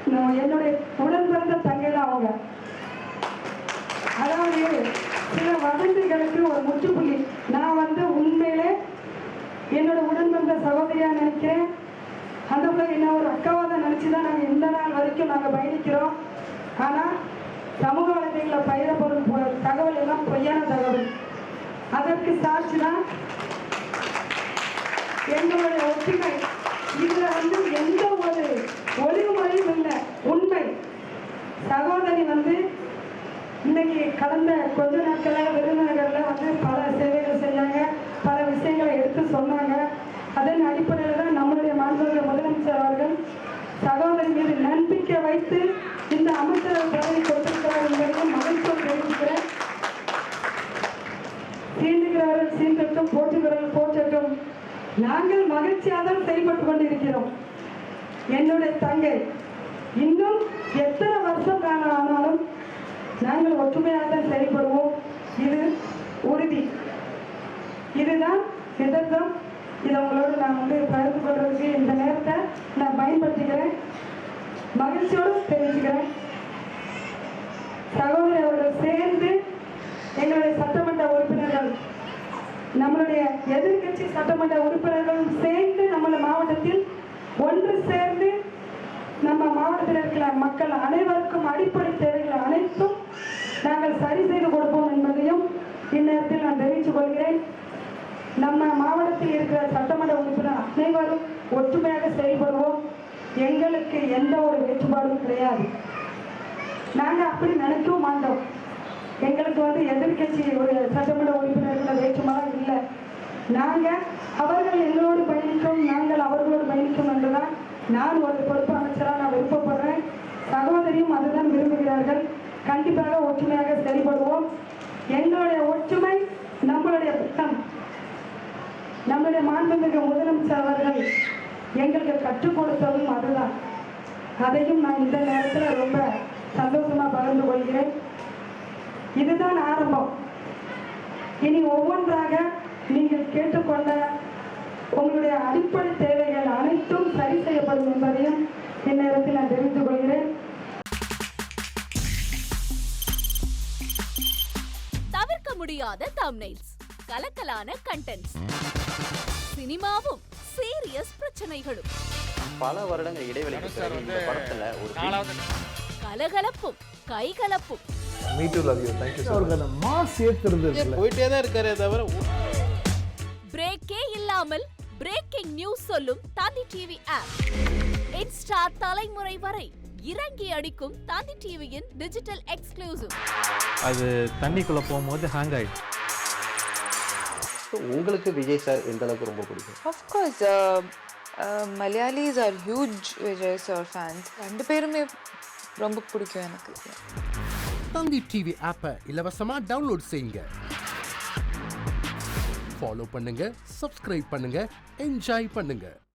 என்னுடைய உடன் பிறந்த தங்கை தான் அவங்க. அதாவது சில வதந்திகளுக்கு ஒரு முற்றுப்புள்ளி. நான் உண்மையிலே என்னோட உடன் பிறந்த சகோதரியா நினைக்கிறேன். அந்த பிள்ளை என்ன ஒரு அக்காவாக நினைச்சு தான் நாங்கள் இந்த நாள் வரைக்கும் நாங்கள் பயணிக்கிறோம். ஆனால் சமூக வலைதளங்களில் பயிரப்படும் தகவல் எல்லாம் பொய்யான தகவல். அதற்கு சாட்சி தான் எங்களுடைய ஒற்றுமை. இதுல எந்த ஒரு ஒளிவுமுறையும் இல்லை, உண்மை. சகோதரி இன்னைக்கு கடந்த கொஞ்ச நாட்களாக விருதுநகரில் பல சேவைகள் செஞ்சாங்க, பல விஷயங்களை எடுத்து சொன்னாங்க. அதன் அடிப்படையில் தான் நம்மளுடைய மாண்புமிகு முதலமைச்சர் அவர்கள் சகோதரி மீது நம்பிக்கை வைத்து இந்த அமைச்சரவை பதவி கொடுத்திருக்கிறார் என்பதையும் மகிழ்ச்சியோடு தெரிவிக்கிறேன். சீண்டுகிறவர்கள் சீண்டட்டும், போற்றுகிறவர்கள் போற்றட்டும். நாங்கள் மகிழ்ச்சியாக தான் செயல்பட்டு கொண்டிருக்கிறோம். என்னுடைய தங்கை இன்னும் எத்தனை வருஷம் ஆனாலும் நாங்கள் ஒற்றுமையாக தான் செயல்படுவோம். இது உறுதி. இதுதான் எதிர்த்தம். இதை உங்களோடு நான் பகிர்ந்து கொள்றதுக்கு இந்த நேரத்தை நான் பயன்படுத்திக்கிறேன். மகிழ்ச்சியோடு தெரிவிச்சுக்கிறேன். சகோதரி அவர்கள் சேர்ந்து எங்களுடைய சட்டமன்ற உறுப்பினர்கள், நம்மளுடைய எதிர்கட்சி சட்டமன்ற உறுப்பினர்களும் சேர்ந்து நம்மள மாவட்டத்தில் ஒன்று சேர்ந்து நம்ம மாவட்டத்தில் இருக்கிற மக்கள் அனைவருக்கும் அடிப்படை தேவைகள் அனைத்தும் நாங்கள் சரி செய்து கொடுப்போம் என்பதையும் இந்நேரத்தில் நான் தெரிவித்துக் கொள்கிறேன். நம்ம மாவட்டத்தில் இருக்கிற சட்டமன்ற உறுப்பினர் அனைவரும் ஒற்றுமையாக செயல்படுவோம். எங்களுக்கு எந்த ஒரு வேறுபாடும் கிடையாது. நாங்கள் அப்படி நினைக்கவும் மாட்டோம். எங்களுக்கு எதிர்கட்சி ஒரு சட்டமன்ற உறுப்பினர்கள் வேற்றுமெல்லாம் இல்லை. நாங்கள் அவர்கள் எங்களோடு பயணிக்கும், நாங்கள் அவர்களோடு பயணிக்கும் என்றுதான் நான் ஒரு பொறுப்பு அமைச்சராக நான் விருப்பப்படுறேன். சகோதரியும் அதுதான் விரும்புகிறார்கள். கண்டிப்பாக ஒற்றுமையாக செயல்படுவோம். எங்களுடைய ஒற்றுமை நம்மளுடைய திட்டம். நம்முடைய மாண்புமிகு முதலமைச்சர் அவர்கள் எங்களுக்கு கற்றுக் கொடுத்ததும் அதுதான். அதையும் நான் இந்த நேரத்தில் ரொம்ப சந்தோஷமாக பகிர்ந்து கொள்கிறேன். இதுதான் ஆரம்பம். இனி ஒவ்வொன்றாக நீங்கள் கேட்டுக்கொண்ட உங்களுடைய அடிப்படை தேவைகள் அனைத்தும் சரி செய்யப்படும் என்பதையும் இந்நேரத்தில் நான் தெரிவித்துக் கொள்கிறேன். தவிர்க்க முடியாத தம்ப்நெயில்ஸ், கலக்கலான கண்டென்ட்ஸ், சினிமாவும் சீரியஸ் பிரச்சனைகளும், பல வருடங்கள் இடைவெளிக்கு பிறகு இந்த படத்துல ஒரு கலகலப்பும் கைகலப்பும், Me too, love you. Thank you so much. அவர்களை மாஸ் ஏத்துறது இருக்குல்ல, போயிட்டே தான் இருக்காரே தவிர பிரேக்கே இல்லாமல் பிரேக்கிங் நியூஸ் சொல்லும் தந்தி டிவி ஆப். இன்ஸ்டா தலைமுறை வரை இறங்கி அடிக்கும் தந்தி டிவியின் டிஜிட்டல் எக்ஸ்க்ளூசிவ். அது தண்ணிக்குள்ள போகும்போது ஹேங் ஆயிடுச்சு. உங்களுக்கு விஜய் சார் எந்த அளவுக்கு ரொம்ப பிடிக்கும்? Of course, Malayalis are huge Vijay sir fans. ரெண்டு பேருமே ரொம்ப பிடிக்கும் எனக்கு. தந்தி டிவி ஆப்பை இலவசமா டவுன்லோட் செய்யுங்க. ஃபாலோ பண்ணுங்க, சப்ஸ்கிரைப் பண்ணுங்க, என்ஜாய் பண்ணுங்க.